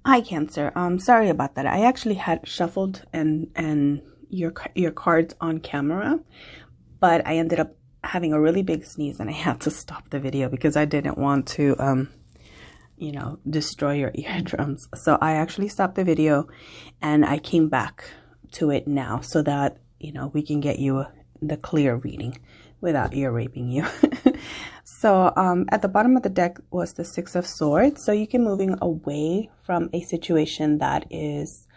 Hi, Cancer. Sorry about that. I actually had shuffled and your cards on camera, but I ended up having a really big sneeze and I had to stop the video because I didn't want to you know, destroy your eardrums. So I actually stopped the video and I came back to it now so that, you know, we can get you the clear reading without ear raping you. So at the bottom of the deck was the Six of Swords. So you can moving away from a situation that is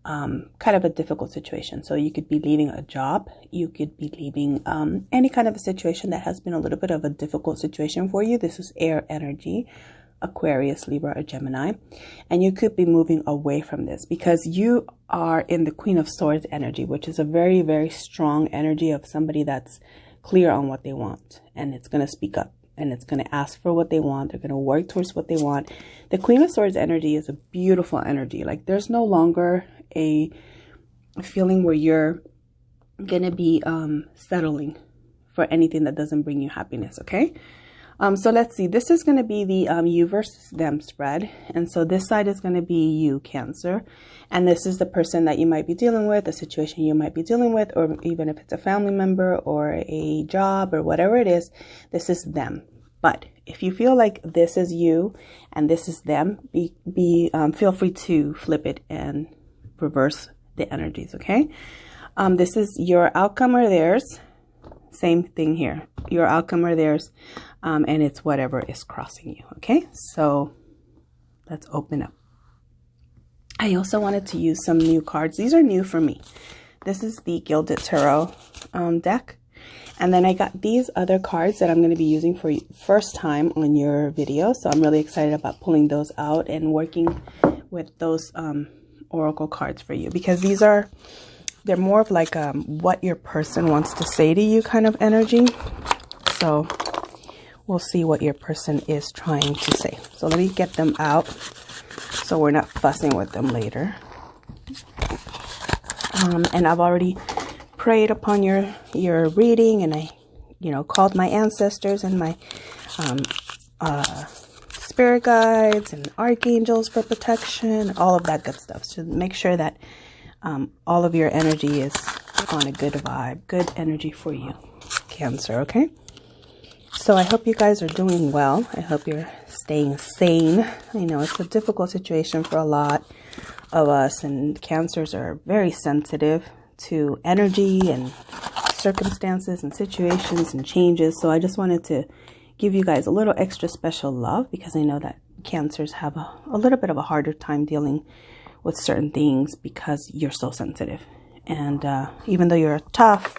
kind of a difficult situation. So you could be leaving a job. You could be leaving any kind of a situation that has been a little bit of a difficult situation for you. This is air energy, Aquarius, Libra, or Gemini. And you could be moving away from this because you are in the Queen of Swords energy, which is a very, very strong energy of somebody that's clear on what they want. And it's going to speak up and it's going to ask for what they want. They're going to work towards what they want. The Queen of Swords energy is a beautiful energy. Like there's no longer a feeling where you're going to be settling for anything that doesn't bring you happiness. Okay. So let's see, this is going to be the you versus them spread. And so this side is going to be you, Cancer. And this is the person that you might be dealing with, the situation you might be dealing with, or even if it's a family member or a job or whatever it is, this is them. But if you feel like this is you and this is them, feel free to flip it and reverse the energies, okay? This is your outcome or theirs. Same thing here, your outcome or theirs, and it's whatever is crossing you. Okay, so let's open up. I also wanted to use some new cards. These are new for me. This is the Gilded Tarot deck, and then I got these other cards that I'm going to be using for first time on your video. So I'm really excited about pulling those out and working with those oracle cards for you, because they're more of like what your person wants to say to you kind of energy. So we'll see what your person is trying to say. So let me get them out so we're not fussing with them later. And I've already prayed upon your reading, and I, you know, called my ancestors and my spirit guides and archangels for protection, all of that good stuff. So make sure that all of your energy is on a good vibe, good energy for you, Cancer, okay? So I hope you guys are doing well. I hope you're staying sane. I know it's a difficult situation for a lot of us, and Cancers are very sensitive to energy and circumstances and situations and changes. So I just wanted to give you guys a little extra special love, because I know that Cancers have a little bit of a harder time dealing with certain things because you're so sensitive. And even though you're tough,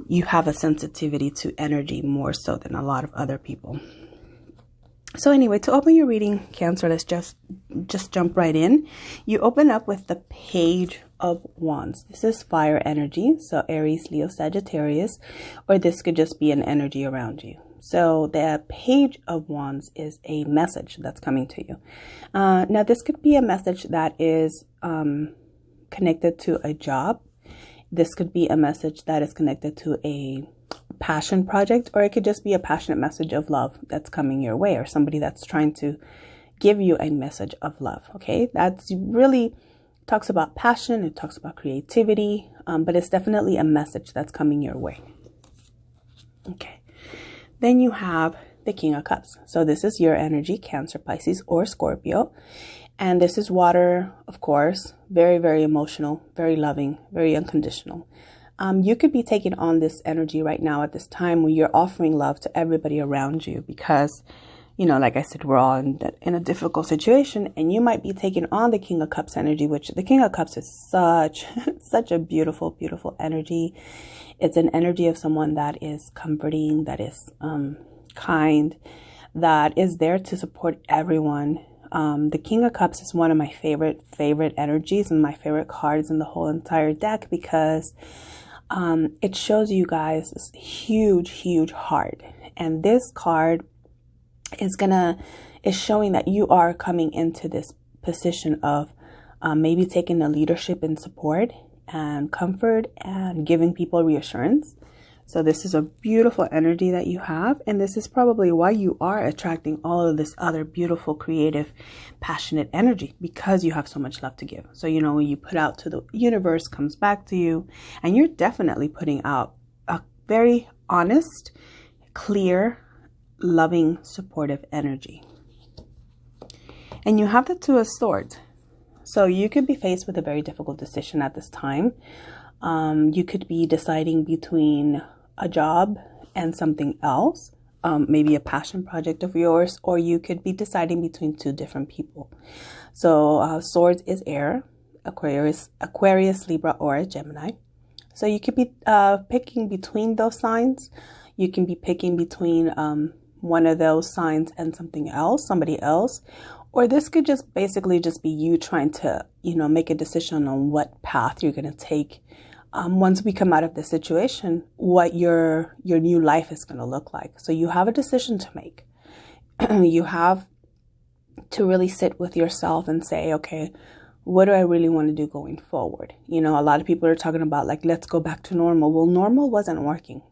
you have a sensitivity to energy more so than a lot of other people. So anyway, to open your reading, Cancer, let's just jump right in. You open up with the Page of Wands. This is fire energy, so Aries, Leo, Sagittarius, or this could just be an energy around you. So the Page of Wands is a message that's coming to you. Now, this could be a message that is connected to a job. This could be a message that is connected to a passion project, or it could just be a passionate message of love that's coming your way, or somebody that's trying to give you a message of love. Okay, that's really talks about passion. It talks about creativity, but it's definitely a message that's coming your way. Okay. Then you have the King of Cups. So this is your energy, Cancer, Pisces, or Scorpio. And this is water, of course, very, very emotional, very loving, very unconditional. You could be taking on this energy right now at this time when you're offering love to everybody around you, because, you know, like I said, we're all in a difficult situation, and you might be taking on the King of Cups energy, which the King of Cups is such a beautiful, beautiful energy. It's an energy of someone that is comforting, that is kind, that is there to support everyone. The King of Cups is one of my favorite energies and my favorite cards in the whole entire deck, because it shows you guys this huge heart. And this card is showing that you are coming into this position of maybe taking the leadership and support and comfort and giving people reassurance. So this is a beautiful energy that you have. And this is probably why you are attracting all of this other beautiful, creative, passionate energy, because you have so much love to give. So, you know, when you put out to the universe, comes back to you, and you're definitely putting out a very honest, clear, loving, supportive energy. And you have the Two of Swords. So you could be faced with a very difficult decision at this time. You could be deciding between a job and something else, maybe a passion project of yours, or you could be deciding between two different people. So Swords is air, Aquarius, Libra, or Gemini. So you could be picking between those signs. You can be picking between one of those signs and something else, somebody else. Or this could just basically just be you trying to, you know, make a decision on what path you're going to take. Once we come out of this situation, what your new life is going to look like. So you have a decision to make. You have to really sit with yourself and say, okay, what do I really want to do going forward? You know, a lot of people are talking about like, let's go back to normal. Well, normal wasn't working.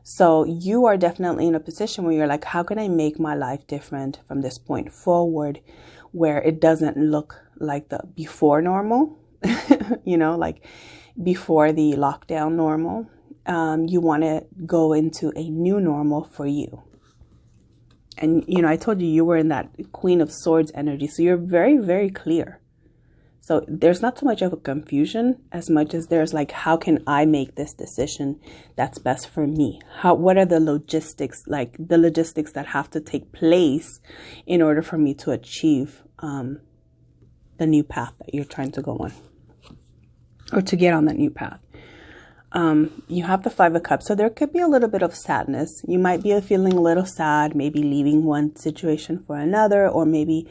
So you are definitely in a position where you're like, how can I make my life different from this point forward, where it doesn't look like the before normal, you know, like before the lockdown normal. You want to go into a new normal for you. And, you know, I told you were in that Queen of Swords energy. So you're very, very clear. So there's not so much of a confusion as much as there's like, how can I make this decision that's best for me? What are the logistics, like the logistics that have to take place in order for me to achieve the new path that you're trying to go on, or to get on that new path? You have the Five of Cups. So there could be a little bit of sadness. You might be feeling a little sad, maybe leaving one situation for another, or maybe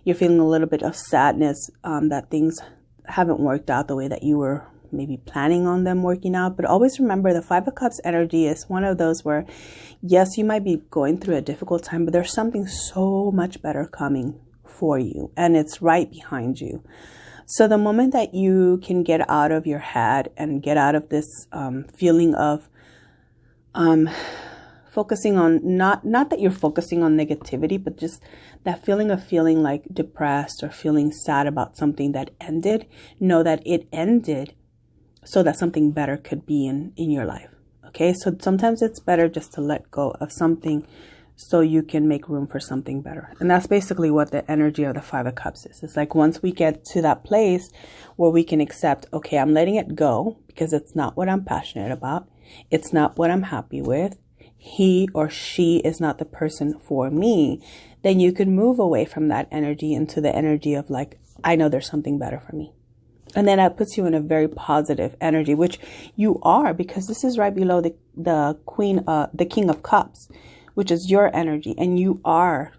you're feeling a little bit of sadness that things haven't worked out the way that you were maybe planning on them working out. But always remember, the Five of Cups energy is one of those where, yes, you might be going through a difficult time, but there's something so much better coming for you, and it's right behind you. So the moment that you can get out of your head and get out of this feeling of focusing on, not that you're focusing on negativity, but just that feeling of feeling like depressed or feeling sad about something that ended, know that it ended so that something better could be in your life. Okay, so sometimes it's better just to let go of something so you can make room for something better. And that's basically what the energy of the Five of Cups is. It's like, once we get to that place where we can accept, okay, I'm letting it go because it's not what I'm passionate about. It's not what I'm happy with. He or she is not the person for me. Then you can move away from that energy into the energy of like, I know there's something better for me. And then that puts you in a very positive energy, which you are, because this is right below the King of Cups, which is your energy. And you are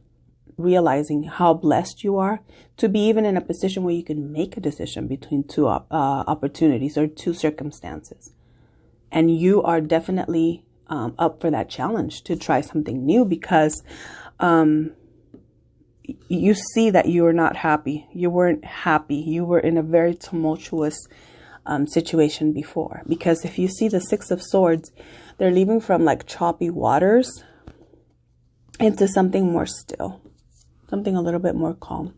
realizing how blessed you are to be even in a position where you can make a decision between two opportunities or two circumstances. And you are definitely up for that challenge to try something new, because you see that you are not happy. You weren't happy. You were in a very tumultuous situation before. Because if you see the Six of Swords, they're leaving from like choppy waters into something more still, something a little bit more calm.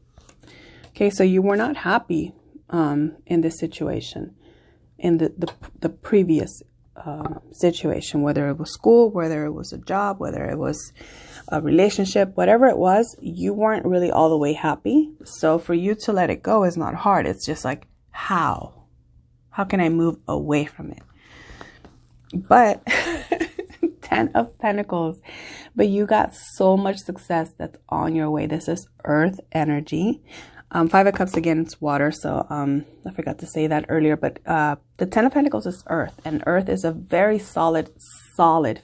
Okay, so you were not happy in this situation, in the previous situation, whether it was school, whether it was a job, whether it was a relationship, whatever it was, you weren't really all the way happy. So for you to let it go is not hard. It's just like, how can I move away from it? But 10 of Pentacles, but you got so much success that's on your way. This is Earth energy. Five of Cups, again, it's water. So I forgot to say that earlier, but the 10 of Pentacles is Earth, and Earth is a very solid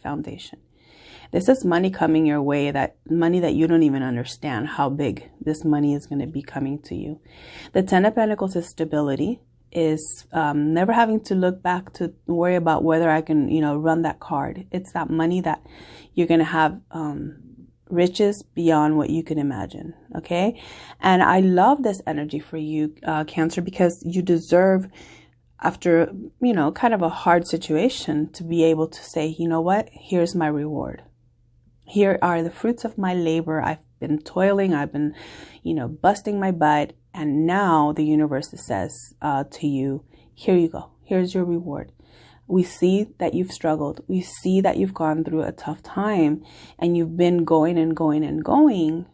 foundation. This is money coming your way, that money that you don't even understand how big this money is going to be coming to you. The 10 of Pentacles is stability, is never having to look back to worry about whether I can, run that card. It's that money that you're going to have riches beyond what you can imagine. Okay. And I love this energy for you, Cancer, because you deserve after, you know, kind of a hard situation, to be able to say, you know what, here's my reward. Here are the fruits of my labor. I've been toiling. I've been, you know, busting my butt. And now the universe says to you, here you go. Here's your reward. We see that you've struggled. We see that you've gone through a tough time and you've been going and going and going.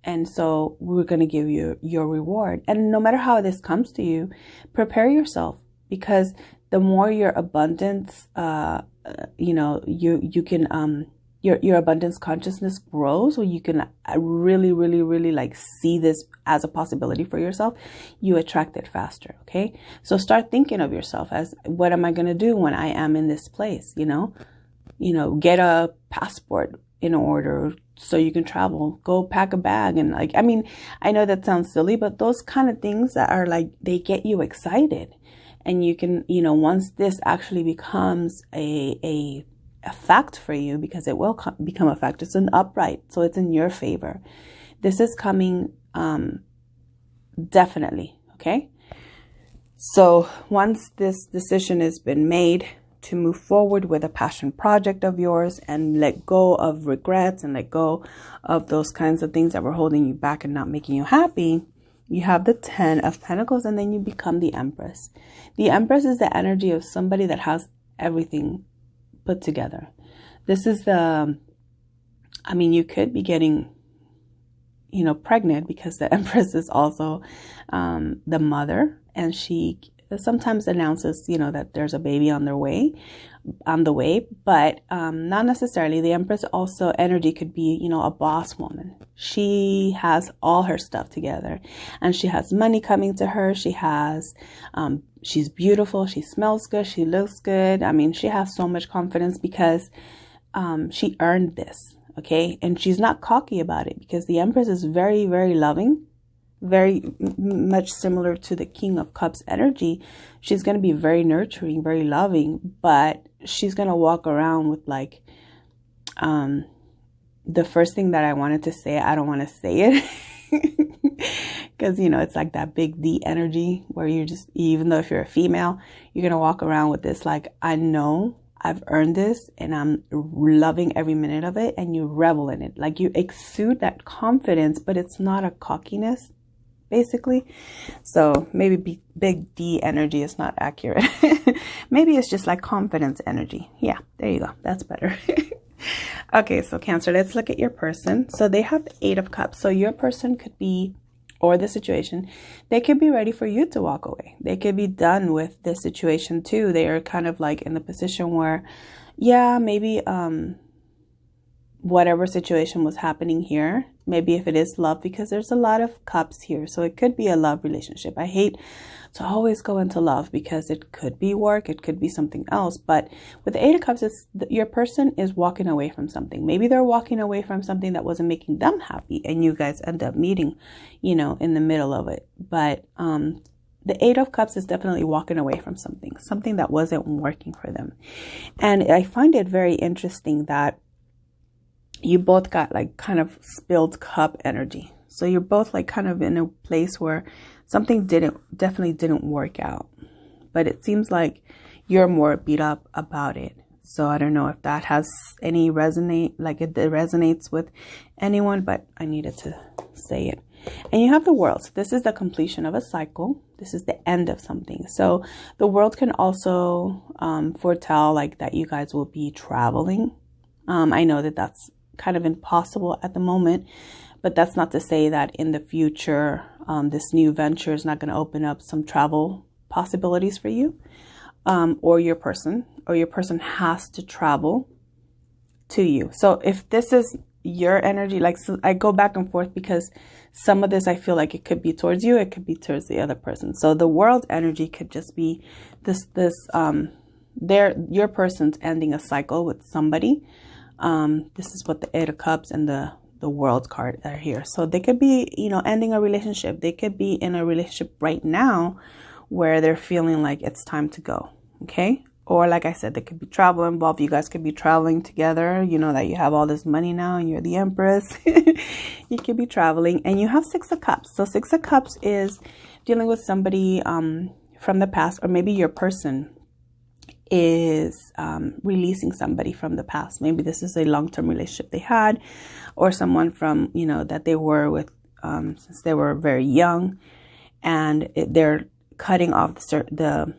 And so we're going to give you your reward. And no matter how this comes to you, prepare yourself, because the more your abundance, you know, you can, your abundance consciousness grows, or you can really, really, really like see this as a possibility for yourself, you attract it faster. Okay. So start thinking of yourself as, what am I going to do when I am in this place? You know, get a passport in order so you can travel, go pack a bag. And like, I mean, I know that sounds silly, but those kind of things that are like, they get you excited. And you can, you know, once this actually becomes a fact for you, because it will become a fact. It's an upright, so it's in your favor. This is coming, definitely. Okay. So once this decision has been made to move forward with a passion project of yours and let go of regrets and let go of those kinds of things that were holding you back and not making you happy, you have the 10 of Pentacles, and then you become the Empress. The Empress is the energy of somebody that has everything put together. This is the, I mean, you could be getting, you know, pregnant, because the Empress is also the mother, and she sometimes announces, you know, that there's a baby on the way, but not necessarily. The Empress also energy could be, you know, a boss woman. She has all her stuff together, and she has money coming to her. She has, she's beautiful. She smells good. She looks good. I mean, she has so much confidence because she earned this. Okay. And she's not cocky about it, because the Empress is very, very loving, very much similar to the King of Cups energy. She's going to be very nurturing, very loving, but she's going to walk around with like, the first thing that I wanted to say, I don't want to say it, because, you know, it's like that big D energy where you're just, even though if you're a female, you're going to walk around with this, like, I know I've earned this and I'm loving every minute of it, and you revel in it. Like, you exude that confidence, but it's not a cockiness, basically. So maybe big D energy is not accurate. Maybe it's just like confidence energy. Yeah, there you go. That's better. Okay, so Cancer, let's look at your person. So they have the 8 of Cups. So your person could be, or the situation, they could be ready for you to walk away. They could be done with this situation too. They are kind of like in the position where, yeah, maybe whatever situation was happening here, maybe if it is love, because there's a lot of cups here. So it could be a love relationship. I hate to always go into love, because it could be work, it could be something else. But with the 8 of Cups, it's your person is walking away from something. Maybe they're walking away from something that wasn't making them happy, and you guys end up meeting, you know, in the middle of it. But the 8 of Cups is definitely walking away from something that wasn't working for them. And I find it very interesting that you both got like kind of spilled cup energy. So you're both like kind of in a place where something definitely didn't work out, but it seems like you're more beat up about it. So I don't know if that has any resonate, like it resonates with anyone, but I needed to say it. And you have the World. So this is the completion of a cycle. This is the end of something. So the World can also foretell like that you guys will be traveling. I know that that's kind of impossible at the moment, but that's not to say that in the future, this new venture is not going to open up some travel possibilities for you, or your person has to travel to you. So if this is your energy, like, so I go back and forth, because some of this, I feel like it could be towards you, it could be towards the other person. So the World energy could just be your person's ending a cycle with somebody. This is what the 8 of Cups and the World card are here. So they could be, you know, ending a relationship. They could be in a relationship right now where they're feeling like it's time to go. Okay. Or like I said, there could be travel involved. You guys could be traveling together. You know that you have all this money now and you're the Empress. You could be traveling, and you have 6 of Cups. So 6 of Cups is dealing with somebody, from the past, or maybe your person is releasing somebody from the past. Maybe this is a long-term relationship they had, or someone from, you know, that they were with since they were very young, and they're cutting off the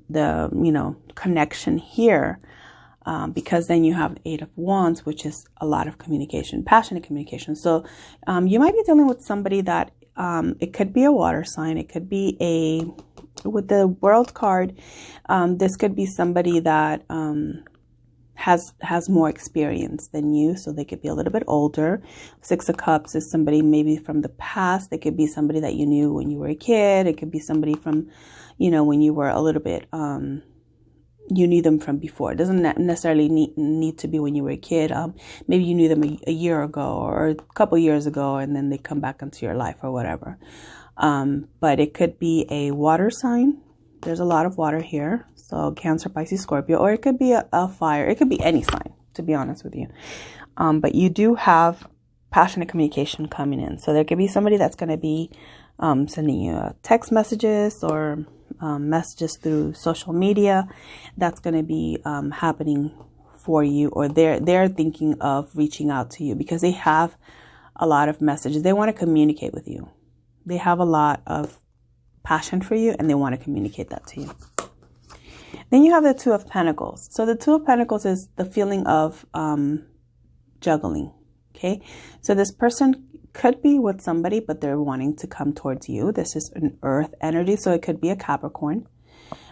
you know, connection here, because then you have Eight of Wands, which is a lot of communication, passionate communication. So you might be dealing with somebody that it could be a water sign, it could be with the World card, this could be somebody that has more experience than you, so they could be a little bit older. Six of Cups is somebody maybe from the past. It could be somebody that you knew when you were a kid. It could be somebody from, you know, when you were a little bit, you knew them from before. It doesn't necessarily need to be when you were a kid. Maybe you knew them a year ago or a couple years ago, and then they come back into your life or whatever. But it could be a water sign. There's a lot of water here. So Cancer, Pisces, Scorpio, or it could be a fire. It could be any sign, to be honest with you. But you do have passionate communication coming in. So there could be somebody that's going to be sending you text messages or messages through social media. That's going to be happening for you, or they're thinking of reaching out to you because they have a lot of messages. They want to communicate with you. They have a lot of passion for you, and they want to communicate that to you. Then you have the Two of Pentacles. So the Two of Pentacles is the feeling of juggling. Okay, so this person could be with somebody, but they're wanting to come towards you. This is an earth energy, so it could be a Capricorn,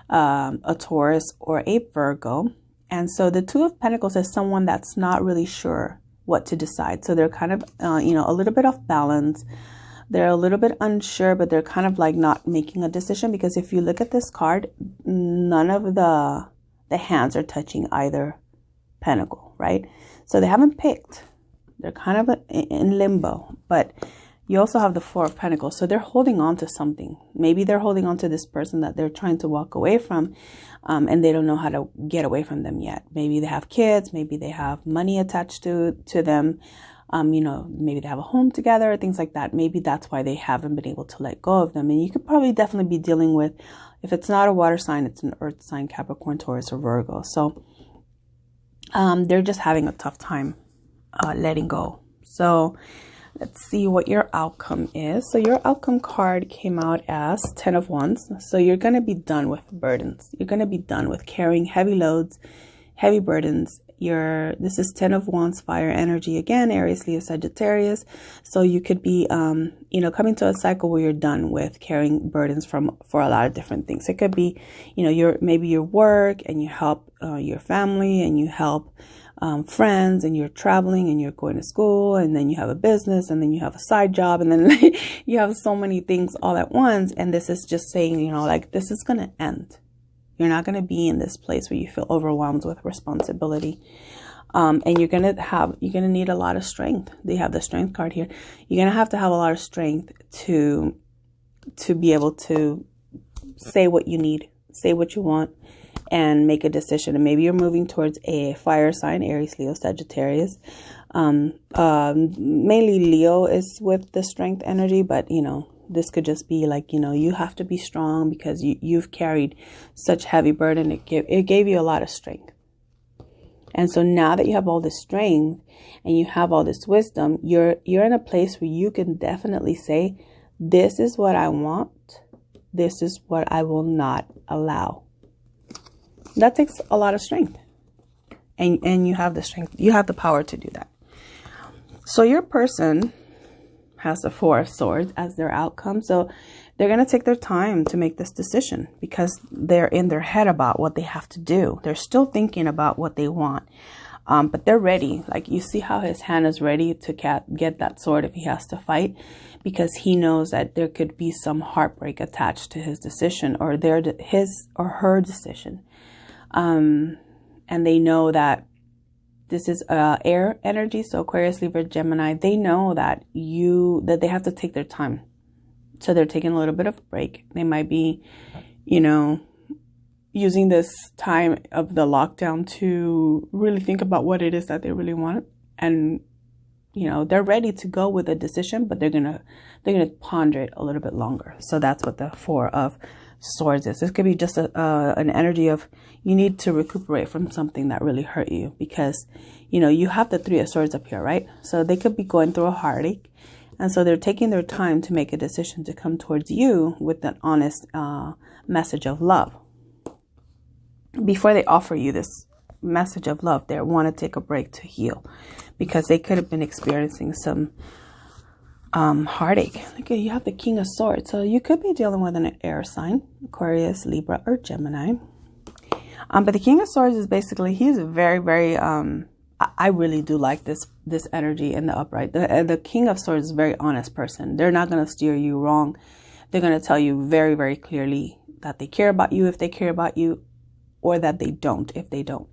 a Taurus, or a Virgo. And so the Two of Pentacles is someone that's not really sure what to decide. So they're kind of, you know, a little bit off balance. They're a little bit unsure, but they're kind of like not making a decision, because if you look at this card, none of the hands are touching either pentacle, right? So they haven't picked. They're kind of in limbo, but you also have the Four of Pentacles. So they're holding on to something. Maybe they're holding on to this person that they're trying to walk away from, and they don't know how to get away from them yet. Maybe they have kids. Maybe they have money attached to them. You know, maybe they have a home together, things like that. Maybe that's why they haven't been able to let go of them. And you could probably definitely be dealing with, if it's not a water sign, it's an earth sign, Capricorn, Taurus, or Virgo. So they're just having a tough time letting go. So let's see what your outcome is. So your outcome card came out as 10 of Wands. So you're going to be done with burdens. You're going to be done with carrying heavy loads, heavy burdens. This is 10 of Wands, fire energy again, Aries, Leo, Sagittarius. So you could be, you know, coming to a cycle where you're done with carrying burdens for a lot of different things. It could be, you know, maybe your work, and you help your family, and you help friends, and you're traveling, and you're going to school, and then you have a business, and then you have a side job, and then you have so many things all at once. And this is just saying, you know, like, this is going to end. You're not going to be in this place where you feel overwhelmed with responsibility. And you're going to need a lot of strength. They have the Strength card here. You're going to have a lot of strength to be able to say what you need, say what you want, and make a decision. And maybe you're moving towards a fire sign, Aries, Leo, Sagittarius. Mainly Leo is with the Strength energy, but, you know, this could just be like, you know, you have to be strong because you've carried such heavy burden. It gave you a lot of strength. And so now that you have all this strength and you have all this wisdom, you're in a place where you can definitely say, this is what I want. This is what I will not allow. That takes a lot of strength. And you have the strength. You have the power to do that. So your person has the Four of Swords as their outcome. So they're going to take their time to make this decision because they're in their head about what they have to do. They're still thinking about what they want. But they're ready. Like, you see how his hand is ready to get that sword if he has to fight, because he knows that there could be some heartbreak attached to his decision, or his or her decision. And they know that this is air energy, so Aquarius, Libra, Gemini. They know that they have to take their time. So they're taking a little bit of a break. They might be, you know, using this time of the lockdown to really think about what it is that they really want. And, you know, they're ready to go with a decision, but they're gonna ponder it a little bit longer. So that's what the Four of Swords is. This could be just an energy of you need to recuperate from something that really hurt you, because, you know, you have the Three of Swords up here, right? So they could be going through a heartache. And so they're taking their time to make a decision to come towards you with an honest message of love. Before they offer you this message of love, they want to take a break to heal, because they could have been experiencing some heartache. Okay, you have the King of Swords. So you could be dealing with an air sign, Aquarius, Libra, or Gemini. But the King of Swords is basically, he's very, very, I really do like this energy in the upright. The King of Swords is a very honest person. They're not going to steer you wrong. They're going to tell you very, very clearly that they care about you if they care about you, or that they don't if they don't.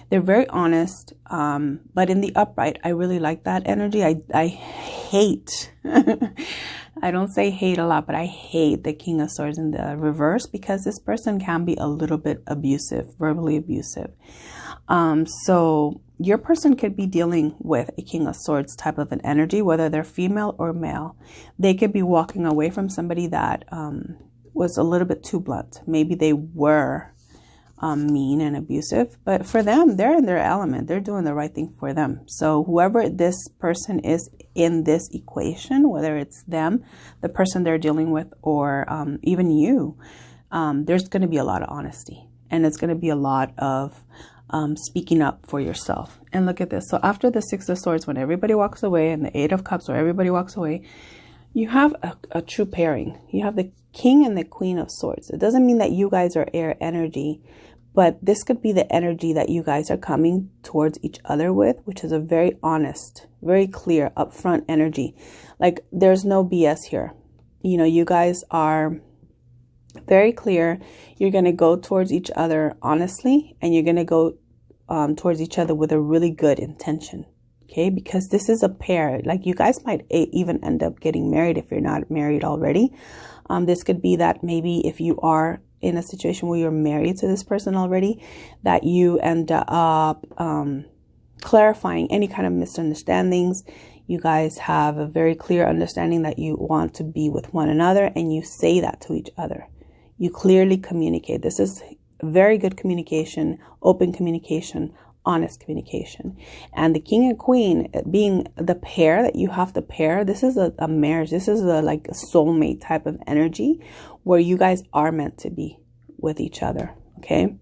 They're very honest. But in the upright, I really like that energy. I hate, I don't say hate a lot, but I hate the King of Swords in the reverse, because this person can be a little bit abusive, verbally abusive. So your person could be dealing with a King of Swords type of an energy, whether they're female or male. They could be walking away from somebody that was a little bit too blunt. Maybe they were mean and abusive, but for them, they're in their element. They're doing the right thing for them. So whoever this person is in this equation, whether it's them, the person they're dealing with, or even you, there's going to be a lot of honesty, and it's going to be a lot of speaking up for yourself. And look at this. So after the Six of Swords, when everybody walks away, and the Eight of Cups, where everybody walks away, you have a true pairing. You have the King and the Queen of Swords. It doesn't mean that you guys are air energy, but this could be the energy that you guys are coming towards each other with, which is a very honest, very clear, upfront energy. Like, there's no BS here. You know, you guys are very clear. You're going to go towards each other honestly, and you're going to go towards each other with a really good intention. Okay, because this is a pair. Like, you guys might even end up getting married if you're not married already. This could be that maybe if you are in a situation where you're married to this person already, that you end up clarifying any kind of misunderstandings. You guys have a very clear understanding that you want to be with one another, and you say that to each other. You clearly communicate. This is very good communication, open communication, honest communication. And the King and Queen being the pair that you have to pair, this is a marriage. This is like a soulmate type of energy where you guys are meant to be with each other. Okay.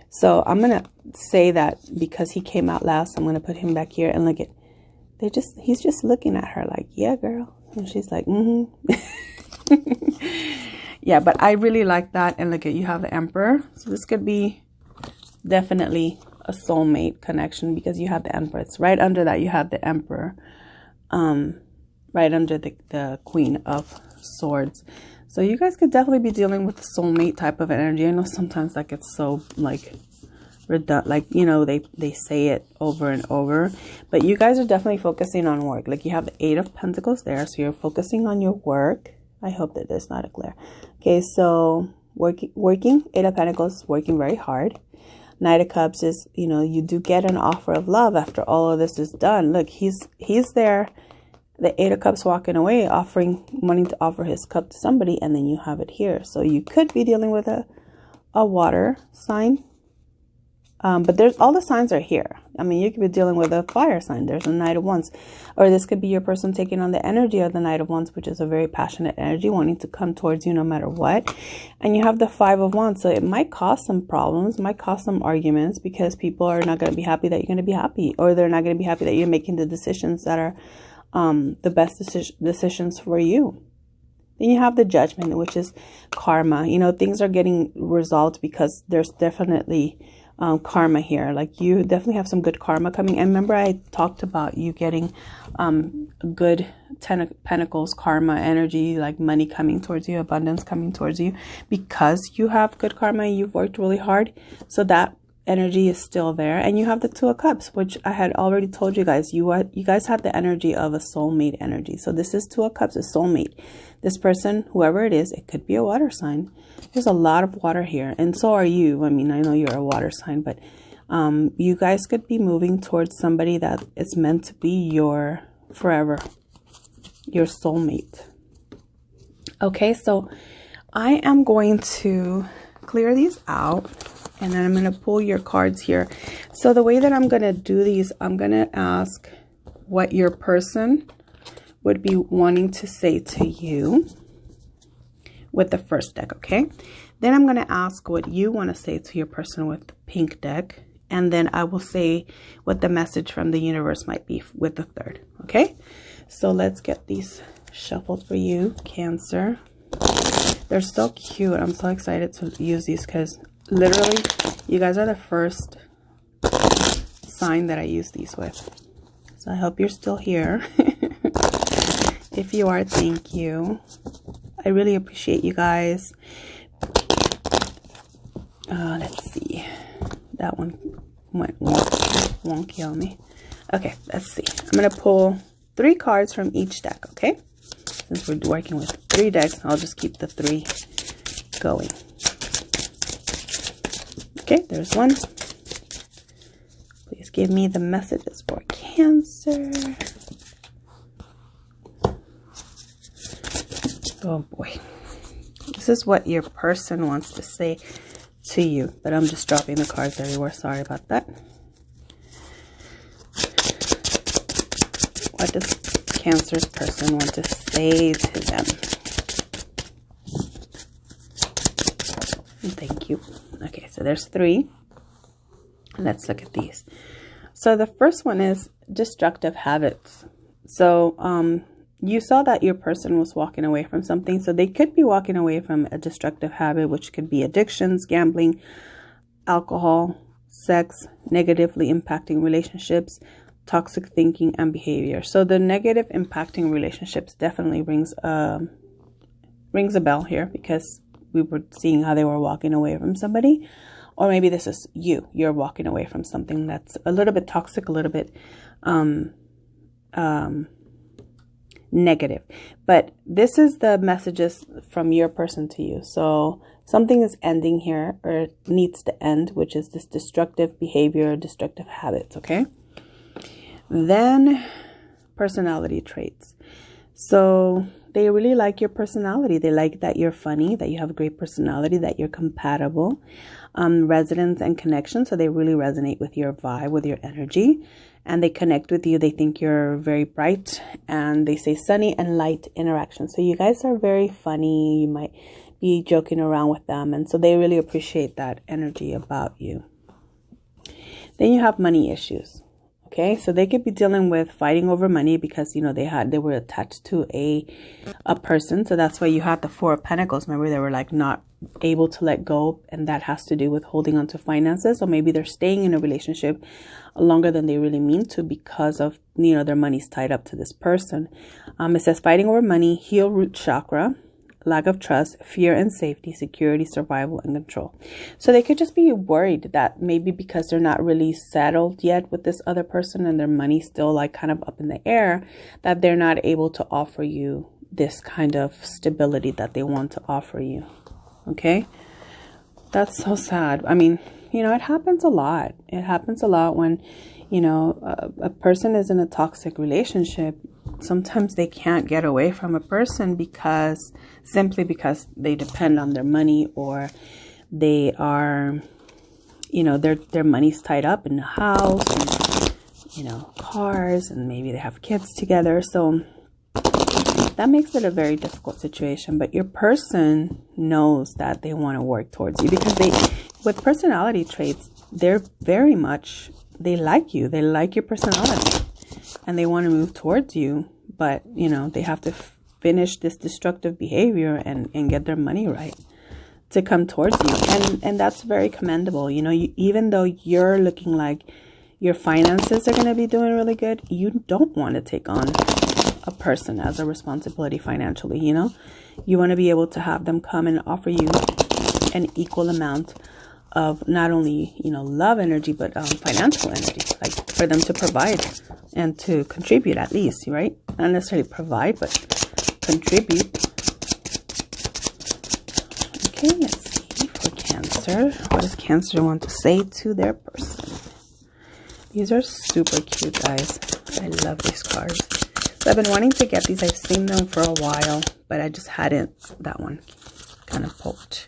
So I'm going to say that because he came out last, I'm going to put him back here, and look at, he's just looking at her like, yeah, girl. And she's like, yeah, but I really like that. And look at, you have the Emperor. So this could be definitely a soulmate connection, because you have the Empress. Right under that, you have the Emperor. Right under the Queen of Swords. So you guys could definitely be dealing with a soulmate type of energy. I know sometimes like it's so like redundant, like, you know, they say it over and over, but you guys are definitely focusing on work. Like, you have the Eight of Pentacles there, so you're focusing on your work. I hope that there's not a glare. Okay, so working, Eight of Pentacles, working very hard. Knight of Cups is, you know, you do get an offer of love after all of this is done. Look, he's there. The Eight of Cups walking away, wanting to offer his cup to somebody, and then you have it here. So you could be dealing with a water sign. But there's all the signs are here. I mean, you could be dealing with a fire sign. There's a Knight of Wands. Or this could be your person taking on the energy of the Knight of Wands, which is a very passionate energy, wanting to come towards you no matter what. And you have the Five of Wands. So it might cause some problems, might cause some arguments, because people are not going to be happy that you're going to be happy. Or they're not going to be happy that you're making the decisions that are the best decisions for you. Then you have the Judgment, which is karma. You know, things are getting resolved because there's definitely karma here. Like, you definitely have some good karma coming. And remember, I talked about you getting good Ten of Pentacles karma energy, like money coming towards you, abundance coming towards you, because you have good karma. You've worked really hard, so that energy is still there. And you have the Two of Cups, which I had already told you guys. You guys have the energy of a soulmate energy. So this is Two of Cups, a soulmate. This person, whoever it is, it could be a water sign. There's a lot of water here, and so are you. I mean, I know you're a water sign, but you guys could be moving towards somebody that is meant to be your forever, your soulmate. Okay, so I am going to clear these out, and then I'm going to pull your cards here. So the way that I'm going to do these, I'm going to ask what your person would be wanting to say to you with the first deck, okay? Then I'm going to ask what you want to say to your person with the pink deck, and then I will say what the message from the universe might be with the third, okay? So let's get these shuffled for you, Cancer. They're so cute. I'm so excited to use these because literally you guys are the first sign that I use these with. So I hope you're still here. If you are, thank you. I really appreciate you guys. Let's see. That one went wonky on me. Okay, let's see. I'm going to pull 3 cards from each deck, okay? Since we're working with 3 decks, I'll just keep the 3 going. Okay, there's one. Please give me the messages for Cancer. Oh boy. This is what your person wants to say to you, but I'm just dropping the cards everywhere. Sorry about that. What does Cancer's person want to say to them? Thank you. Okay, so there's 3. Let's look at these. So the first one is destructive habits. So you saw that your person was walking away from something. So they could be walking away from a destructive habit, which could be addictions, gambling, alcohol, sex, negatively impacting relationships, toxic thinking and behavior. So the negative impacting relationships definitely rings a bell here, because we were seeing how they were walking away from somebody. Or maybe this is you're walking away from something that's a little bit toxic, a little bit negative. But this is the messages from your person to you. So something is ending here, or it needs to end, which is this destructive behavior, destructive habits, okay? Then personality traits. So they really like your personality. They like that you're funny, that you have a great personality, that you're compatible. Resonance and connection. So they really resonate with your vibe, with your energy, and they connect with you. They think you're very bright, and they say sunny and light interaction. So you guys are very funny. You might be joking around with them, and so they really appreciate that energy about you. Then you have money issues. Okay, so they could be dealing with fighting over money because, you know, they were attached to a person. So that's why you had the 4 of Pentacles. Remember, they were like not able to let go, and that has to do with holding on to finances. So maybe they're staying in a relationship longer than they really mean to because of, you know, their money's tied up to this person. It says fighting over money, heel root chakra, lack of trust, fear and safety, security, survival, and control. So they could just be worried that maybe because they're not really settled yet with this other person and their money's still like kind of up in the air, that they're not able to offer you this kind of stability that they want to offer you. Okay? That's so sad. I mean, you know, it happens a lot. It happens a lot when, you know, a person is in a toxic relationship. Sometimes they can't get away from a person simply because they depend on their money, or they are, you know, their money's tied up in the house, and, you know, cars, and maybe they have kids together. So that makes it a very difficult situation. But your person knows that they want to work towards you, because with personality traits, they're very much, they like you. They like your personality, and they want to move towards you. But, you know, they have to finish this destructive behavior and get their money right to come towards you. And that's very commendable. You know, even though you're looking like your finances are going to be doing really good, you don't want to take on a person as a responsibility financially, you know. You want to be able to have them come and offer you an equal amount of not only, you know, love energy, but financial energy, like for them to provide and to contribute at least, right? Not necessarily provide, but contribute. Okay, let's see for Cancer. What does Cancer want to say to their person? These are super cute, guys. I love these cards. So I've been wanting to get these. I've seen them for a while, but I just hadn't. That one. kind of poked.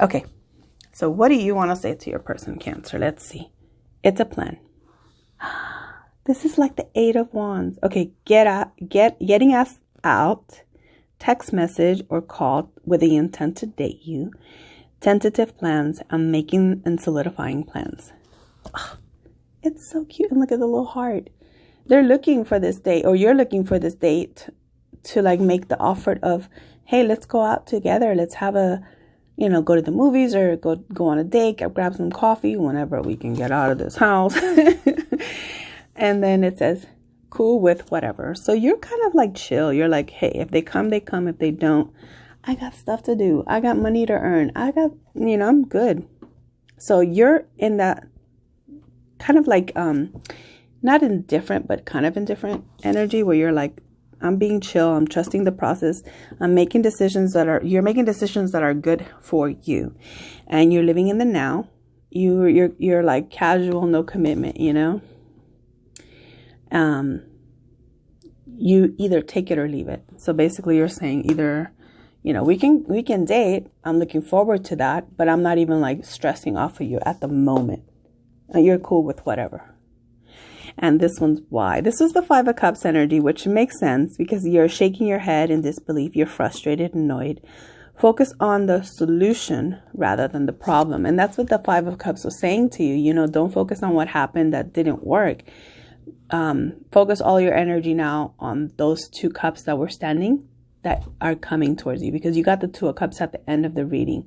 Okay, so what do you want to say to your person, Cancer? Let's see. It's a plan. This is like the 8 of Wands. Okay, getting us out, text message or call with the intent to date you, tentative plans, and making and solidifying plans. Oh, it's so cute. And look at the little heart. They're looking for this date, or you're looking for this date to like make the offer of, hey, let's go out together. Let's have a, you know, go to the movies or go on a date, grab some coffee whenever we can get out of this house. And then it says, cool with whatever. So you're kind of like chill. You're like, hey, if they come, they come. If they don't, I got stuff to do. I got money to earn. I got, you know, I'm good. So you're in that kind of like, not indifferent, but kind of indifferent energy where you're like, I'm being chill. I'm trusting the process. I'm making decisions you're making decisions that are good for you. And you're living in the now. You're like casual, no commitment, you know? You either take it or leave it. So basically you're saying either, you know, we can date. I'm looking forward to that, but I'm not even like stressing off of you at the moment. You're cool with whatever. And this one's why. This is the 5 of Cups energy, which makes sense because you're shaking your head in disbelief. You're frustrated, annoyed. Focus on the solution rather than the problem. And that's what the 5 of Cups was saying to you. You know, don't focus on what happened that didn't work. Focus all your energy now on those 2 cups that were standing that are coming towards you, because you got the 2 of Cups at the end of the reading,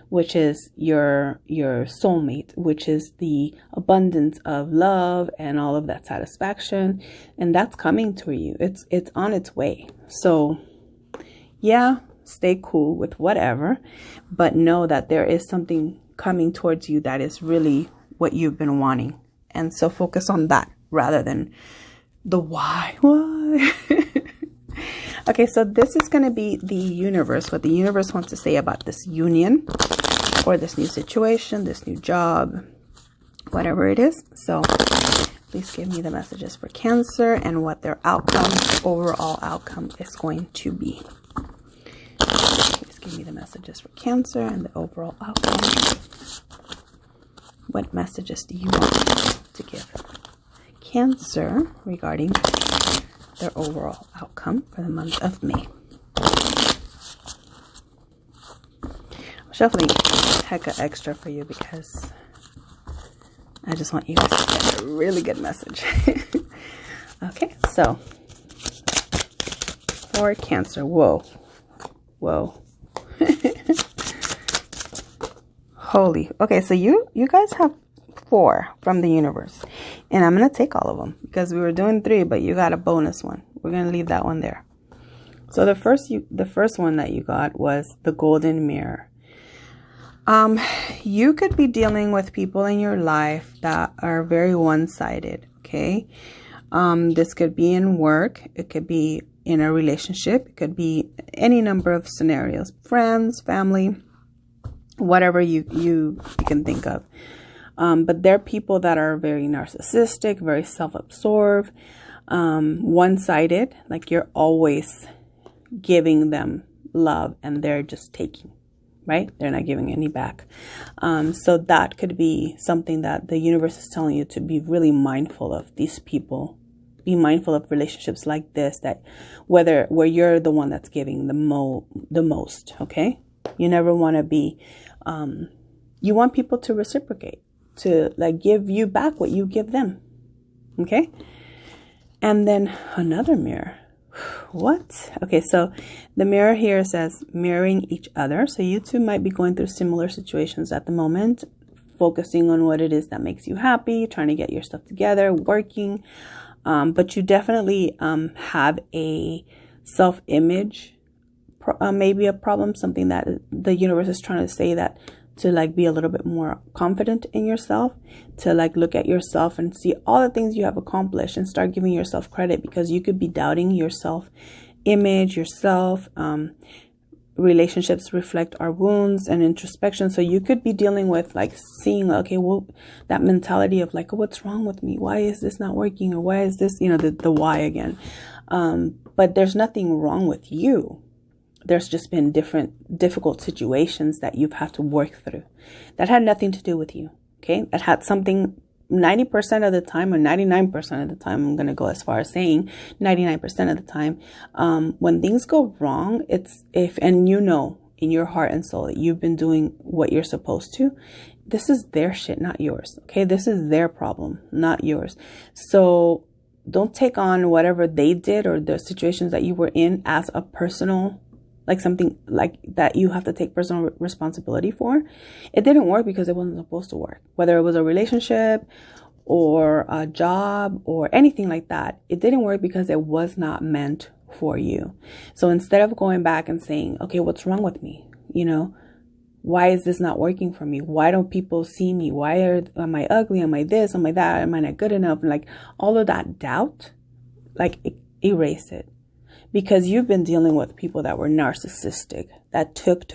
which is your soulmate, which is the abundance of love and all of that satisfaction, and that's coming to you. It's on its way. So yeah, stay cool with whatever, but know that there is something coming towards you that is really what you've been wanting, and so focus on that rather than the why. Okay, so this is going to be the universe, what the universe wants to say about this union or this new situation, this new job, whatever it is. So please give me the messages for Cancer and what their outcome, overall outcome is going to be. Please give me the messages for Cancer and the overall outcome. What messages do you want to give Cancer regarding their overall outcome for the month of May? I'm shuffling hecka extra for you because I just want you guys to get a really good message. Okay, so for Cancer, whoa. Holy. Okay, so you guys have 4 from the universe, and I'm gonna take all of them because we were doing 3, but you got a bonus one. We're gonna leave that one there. So the first one that you got was the golden mirror. You could be dealing with people in your life that are very one-sided. Okay, this could be in work, it could be in a relationship, it could be any number of scenarios, friends, family, whatever you can think of. But they're people that are very narcissistic, very self-absorbed, one-sided, like you're always giving them love and they're just taking, right? They're not giving any back. So that could be something that the universe is telling you to be really mindful of. These people, be mindful of relationships like this, that where you're the one that's giving the most, okay? You never want to be, you want people to reciprocate, to like give you back what you give them. Okay. And then another mirror. What? Okay. So the mirror here says mirroring each other. So you two might be going through similar situations at the moment, focusing on what it is that makes you happy, trying to get your stuff together, working. But you definitely have a self-image, maybe a problem, something that the universe is trying to say, that to like be a little bit more confident in yourself, to like look at yourself and see all the things you have accomplished and start giving yourself credit, because you could be doubting your self-image, yourself. Relationships reflect our wounds and introspection. So you could be dealing with like seeing, okay, well, that mentality of like, oh, what's wrong with me? Why is this not working? Or why is this, you know, the why again. But there's nothing wrong with you. there's just been difficult situations that you've had to work through. That had nothing to do with you, okay? That had something 90% of the time, or 99% of the time, I'm going to go as far as saying 99% of the time, when things go wrong, and you know in your heart and soul that you've been doing what you're supposed to, this is their shit, not yours, okay? This is their problem, not yours. So don't take on whatever they did or the situations that you were in as a personal, like something like that you have to take personal responsibility for. It didn't work because it wasn't supposed to work. Whether it was a relationship or a job or anything like that, it didn't work because it was not meant for you. So instead of going back and saying, okay, what's wrong with me? You know, why is this not working for me? Why don't people see me? Am I ugly? Am I this? Am I that? Am I not good enough? And like all of that doubt, like erase it. Because you've been dealing with people that were narcissistic, that took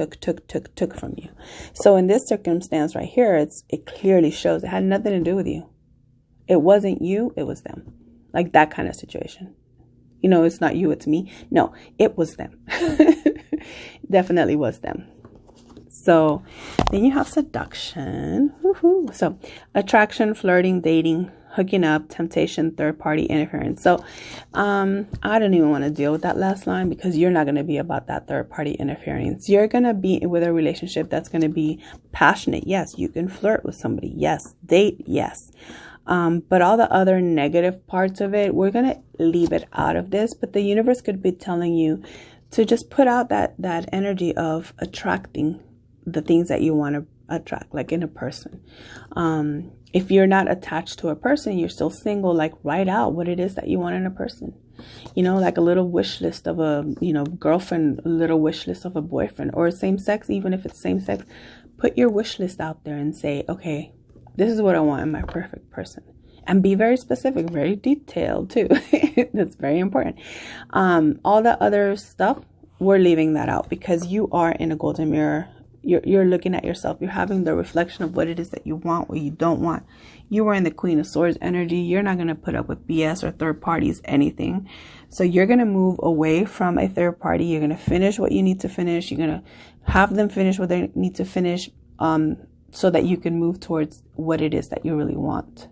from you. So in this circumstance right here, it clearly shows it had nothing to do with you. It wasn't you, it was them. Like that kind of situation. You know, it's not you, it's me. No, it was them. Definitely was them. So then you have seduction. Woohoo. So attraction, flirting, dating, hooking up, temptation, third party interference. So I don't even want to deal with that last line, because you're not going to be about that third party interference. You're going to be with a relationship that's going to be passionate. Yes, you can flirt with somebody. Yes, date. Yes. But all the other negative parts of it, we're going to leave it out of this. But the universe could be telling you to just put out that energy of attracting the things that you want to attract, like in a person. If you're not attached to a person, you're still single, like write out what it is that you want in a person. You know, like a little wish list of a, girlfriend, a little wish list of a boyfriend, or same sex. Even if it's same sex, put your wish list out there and say, okay, this is what I want in my perfect person. And be very specific, very detailed too. That's very important. All the other stuff, we're leaving that out, because you are in a golden mirror. You're looking at yourself. You're having the reflection of what it is that you want, what you don't want. You are in the Queen of Swords energy. You're not going to put up with BS or third parties, anything. So you're going to move away from a third party. You're going to finish what you need to finish. You're going to have them finish what they need to finish, so that you can move towards what it is that you really want.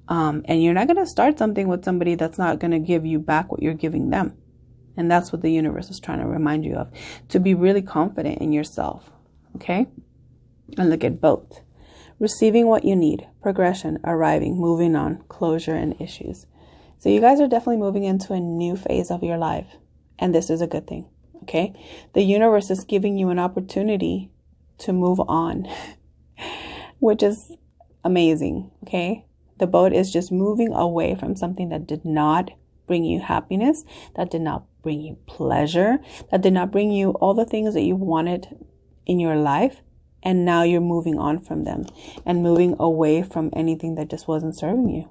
And you're not going to start something with somebody that's not going to give you back what you're giving them. And that's what the universe is trying to remind you of, to be really confident in yourself. Okay? And look at both. Receiving what you need, progression, arriving, moving on, closure, and issues. So you guys are definitely moving into a new phase of your life. And this is a good thing. Okay? The universe is giving you an opportunity to move on, which is amazing. Okay? The boat is just moving away from something that did not bring you happiness, that did not bring you pleasure, that did not bring you all the things that you wanted in your life. And now you're moving on from them and moving away from anything that just wasn't serving you,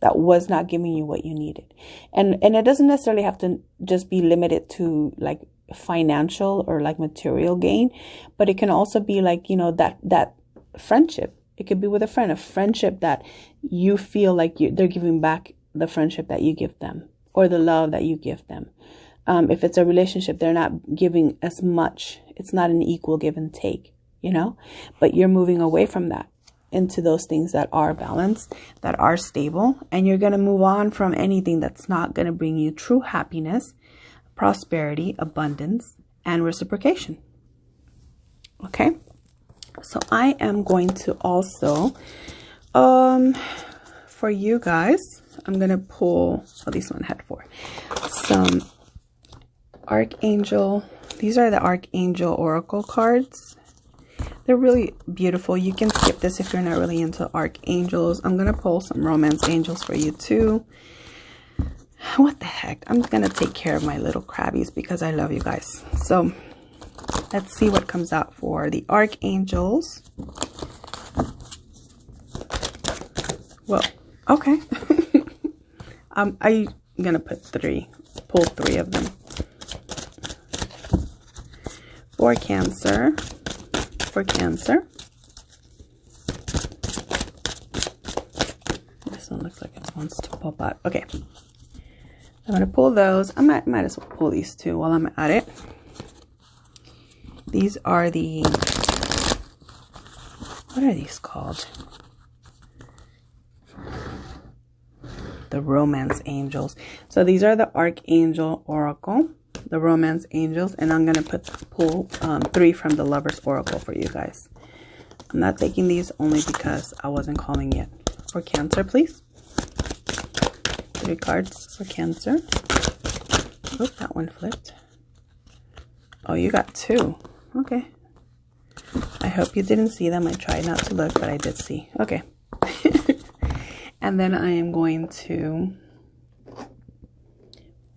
that was not giving you what you needed. And it doesn't necessarily have to just be limited to like financial or like material gain, but it can also be like, that friendship. It could be with a friend, a friendship that you feel like they're giving back the friendship that you give them, or the love that you give them. If it's a relationship, they're not giving as much. It's not an equal give and take, but you're moving away from that into those things that are balanced, that are stable. And you're going to move on from anything that's not going to bring you true happiness, prosperity, abundance, and reciprocation. Okay. So I am going to also, for you guys, I'm going to pull, this one had 4, some Archangel. These are the Archangel Oracle cards. They're really beautiful. You can skip this if you're not really into archangels. I'm going to pull some romance angels for you too. What the heck? I'm going to take care of my little crabbies because I love you guys. So let's see what comes out for the archangels. Well, okay. I'm going to pull 3 of them. For Cancer. This one looks like it wants to pop out. Okay. I'm going to pull those. I might as well pull these two while I'm at it. These are the, what are these called? The Romance Angels. So these are the Archangel Oracle, the Romance Angels, and I'm going to pull 3 from the Lovers Oracle for you guys. I'm not taking these only because I wasn't calling yet. For Cancer, please. 3 cards for Cancer. Oh, that one flipped. Oh, you got 2. Okay. I hope you didn't see them. I tried not to look, but I did see. Okay. And then I am going to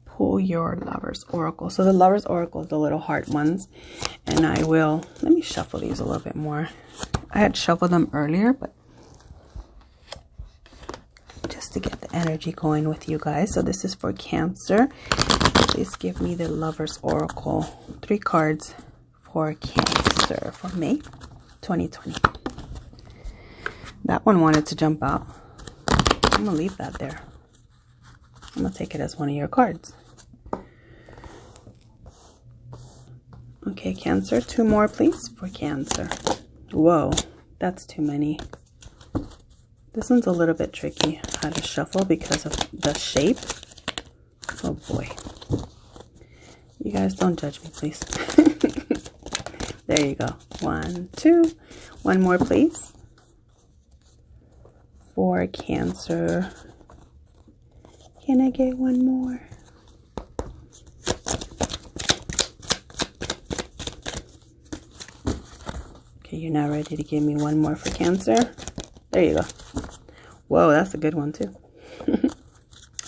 pull your Lovers Oracle. So the Lovers Oracle is the little heart ones. And I will, let me shuffle these a little bit more. I had shuffled them earlier, but just to get the energy going with you guys. So this is for Cancer. Please give me the Lovers Oracle. 3 cards for Cancer for May 2020. That one wanted to jump out. I'm going to leave that there. I'm going to take it as one of your cards. Okay, Cancer. 2 more, please, for Cancer. Whoa, that's too many. This one's a little bit tricky how to shuffle because of the shape. Oh, boy. You guys don't judge me, please. There you go. 1, 2. 1 more, please. For Cancer. Can I get 1 more? Okay, you're not ready to give me 1 more for Cancer. There you go. Whoa, that's a good one too.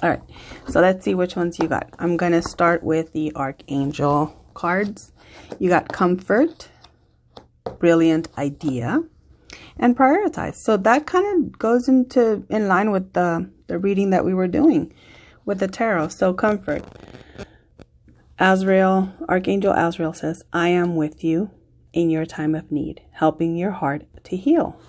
All right, so let's see which ones you got. I'm going to start with the Archangel cards. You got Comfort, Brilliant Idea, and Prioritize. So that kind of goes in line with the reading that we were doing with the tarot. So Comfort. Azrael, Archangel Azrael says, I am with you in your time of need, helping your heart to heal.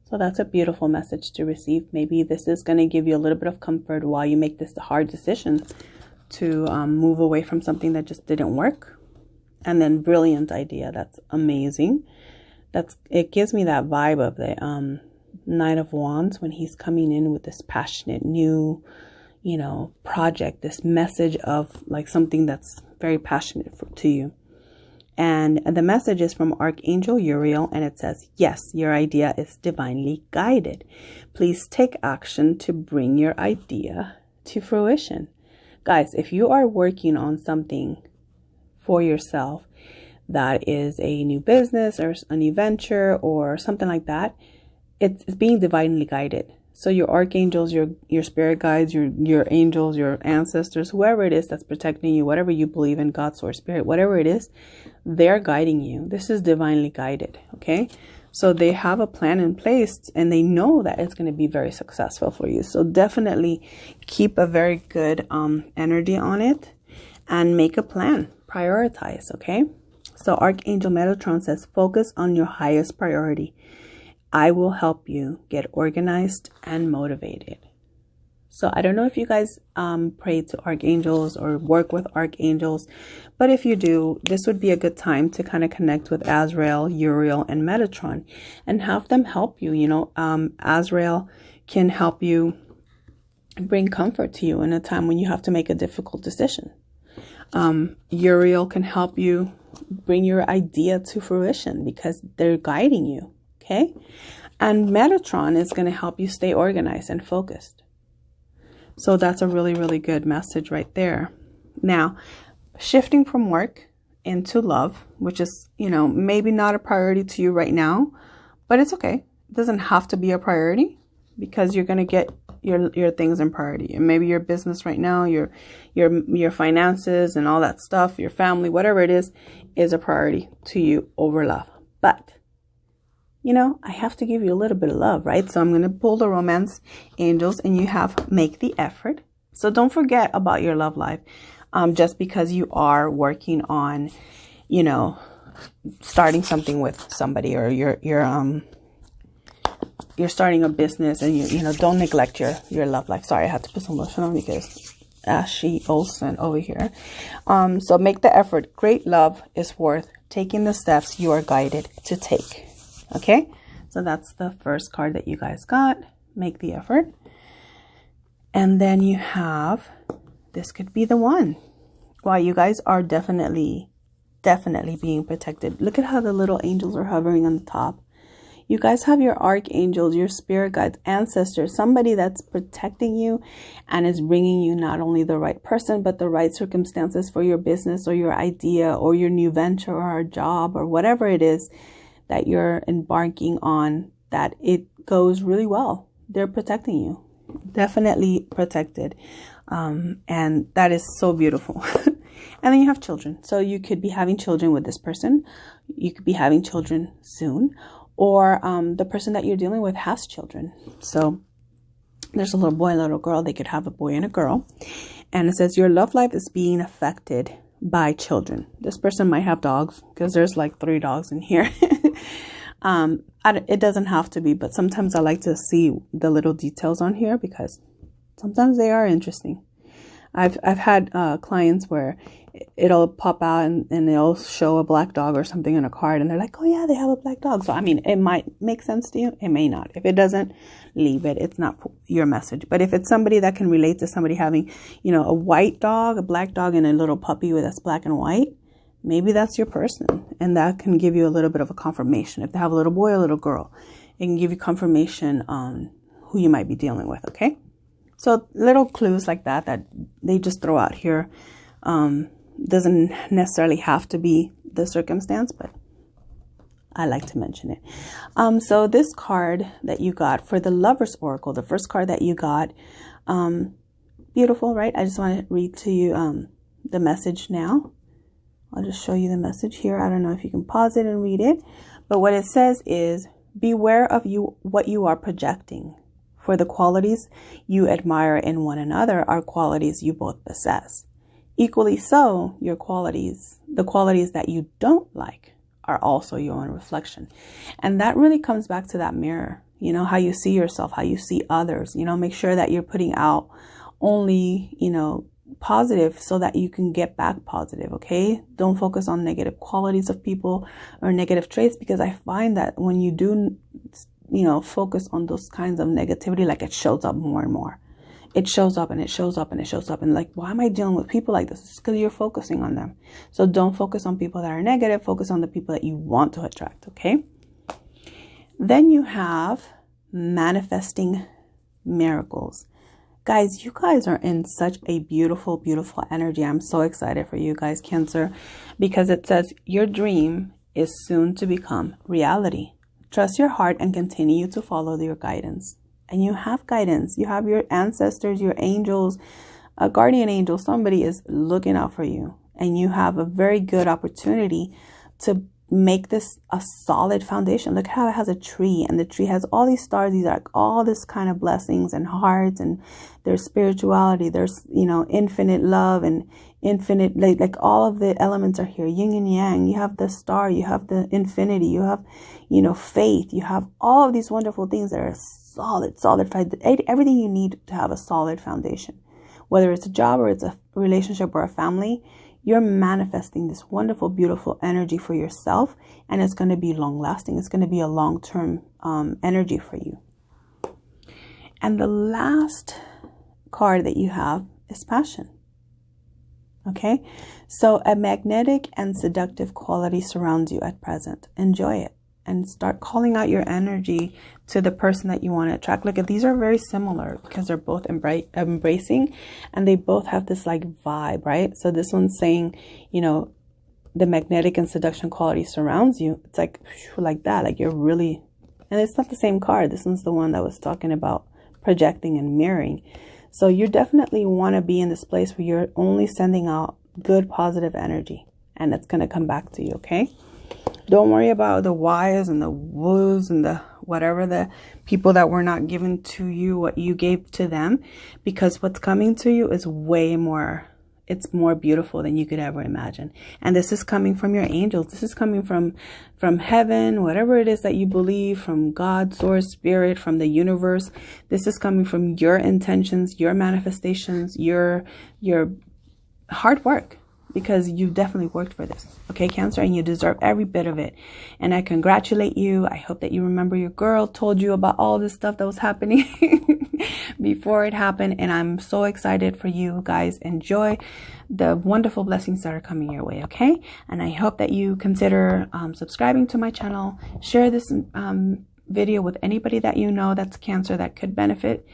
So that's a beautiful message to receive. Maybe this is going to give you a little bit of comfort while you make this hard decision to move away from something that just didn't work. And then Brilliant Idea. That's amazing. It gives me that vibe of the Knight of Wands when he's coming in with this passionate new, project, this message of like something that's very passionate to you. And the message is from Archangel Uriel, and it says, yes, your idea is divinely guided. Please take action to bring your idea to fruition. Guys, if you are working on something for yourself that is a new business or a new venture or something like that, it's being divinely guided. So your archangels, your spirit guides, your angels, your ancestors, whoever it is that's protecting you, whatever you believe in, God, source, spirit, whatever it is, they're guiding you. This is divinely guided, okay? So they have a plan in place and they know that it's going to be very successful for you. So definitely keep a very good energy on it and make a plan. Prioritize, okay? So Archangel Metatron says, focus on your highest priority. I will help you get organized and motivated. So I don't know if you guys pray to archangels or work with archangels, but if you do, this would be a good time to kind of connect with Azrael, Uriel, and Metatron and have them help you. Azrael can help you bring comfort to you in a time when you have to make a difficult decision. Uriel can help you bring your idea to fruition because they're guiding you. Okay, and Metatron is going to help you stay organized and focused. So that's a really, really good message right there. Now, shifting from work into love, which is, maybe not a priority to you right now, but it's okay. It doesn't have to be a priority because you're going to get your things in priority. And maybe your business right now, your finances and all that stuff, your family, whatever it is a priority to you over love. But I have to give you a little bit of love, right? So I'm going to pull the Romance Angels and you have make the effort. So don't forget about your love life. Just because you are working on, starting something with somebody or you're starting a business and you don't neglect your love life. Sorry, I had to put some lotion on because Ashley Olsen over here. So make the effort. Great love is worth taking the steps you are guided to take. Okay, so that's the first card that you guys got. Make the effort. And then you have, this could be the one. Wow, you guys are definitely being protected. Look at how the little angels are hovering on the top. You guys have your archangels, your spirit guides, ancestors, somebody that's protecting you and is bringing you not only the right person, but the right circumstances for your business or your idea or your new venture or a job or whatever it is that you're embarking on, that it goes really well. They're protecting you. Definitely protected. And that is so beautiful. And then you have children. So you could be having children with this person. You could be having children soon. Or the person that you're dealing with has children. So there's a little boy and a little girl. They could have a boy and a girl. And it says your love life is being affected by children. This person might have dogs because there's like 3 dogs in here. It doesn't have to be, but sometimes I like to see the little details on here because sometimes they are interesting. I've had clients where it'll pop out and they'll show a black dog or something in a card and they're like, oh yeah, they have a black dog. So I mean, it might make sense to you, it may not. If it doesn't, leave it. It's not your message. But if it's somebody that can relate to somebody having, you know, a white dog, a black dog, and a little puppy that's black and white, maybe that's your person. And that can give you a little bit of a confirmation. If they have a little boy or a little girl, it can give you confirmation on who you might be dealing with. Okay, so little clues like that they just throw out here. Doesn't necessarily have to be the circumstance, but I like to mention it. So this card that you got for the Lover's Oracle, the first card that you got, beautiful, right? I just want to read to you the message now. I'll just show you the message here. I don't know if you can pause it and read it, but what it says is, beware of what you are projecting, for the qualities you admire in one another are qualities you both possess. Equally so, the qualities that you don't like are also your own reflection. And that really comes back to that mirror, you know, how you see yourself, how you see others, you know, make sure that you're putting out only, you know, positive so that you can get back positive. Okay. Don't focus on negative qualities of people or negative traits, because I find that when you do, you know, focus on those kinds of negativity, like it shows up more and more. It shows up and it shows up and it shows up. And like, why am I dealing with people like this? It's because you're focusing on them. So don't focus on people that are negative. Focus on the people that you want to attract. Okay. Then you have manifesting miracles. Guys, you guys are in such a beautiful, beautiful energy. I'm so excited for you guys, Cancer, because it says your dream is soon to become reality. Trust your heart and continue to follow your guidance. And you have guidance. You have your ancestors, your angels, a guardian angel. Somebody is looking out for you. And you have a very good opportunity to make this a solid foundation. Look how it has a tree, and the tree has all these stars. These are like all this kind of blessings and hearts, and there's spirituality. There's, you know, infinite love and infinite, like all of the elements are here. Yin and yang. You have the star. You have the infinity. You have, you know, faith. You have all of these wonderful things that are solid, everything you need to have a solid foundation. Whether it's a job or it's a relationship or a family, you're manifesting this wonderful, beautiful energy for yourself, and it's going to be long lasting. It's going to be a long-term energy for you. And the last card that you have is passion. Okay, so a magnetic and seductive quality surrounds you at present. Enjoy it and start calling out your energy to the person that you want to attract. Look, these are very similar because they're both embracing, and they both have this like vibe, right? So this one's saying, you know, the magnetic and seduction quality surrounds you. It's like that, like you're really, and it's not the same card. This one's the one that was talking about projecting and mirroring. So you definitely want to be in this place where you're only sending out good, positive energy, and it's going to come back to you. Okay. Don't worry about the whys and the woos and the whatever, the people that were not given to you what you gave to them, because what's coming to you is way more it's more beautiful than you could ever imagine. And this is coming from your angels. This is coming from heaven, whatever it is that you believe, from God, source, spirit, from the universe. This is coming from your intentions, your manifestations, your hard work, because you definitely worked for this. Okay, Cancer, and you deserve every bit of it. And I congratulate you. I hope that you remember your girl told you about all this stuff that was happening before it happened. And I'm so excited for you guys. Enjoy the wonderful blessings that are coming your way. Okay, and I hope that you consider subscribing to my channel. Share this video with anybody that you know that's Cancer that could benefit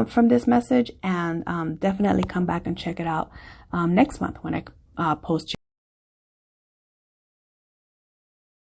from this message. And definitely come back and check it out next month when I post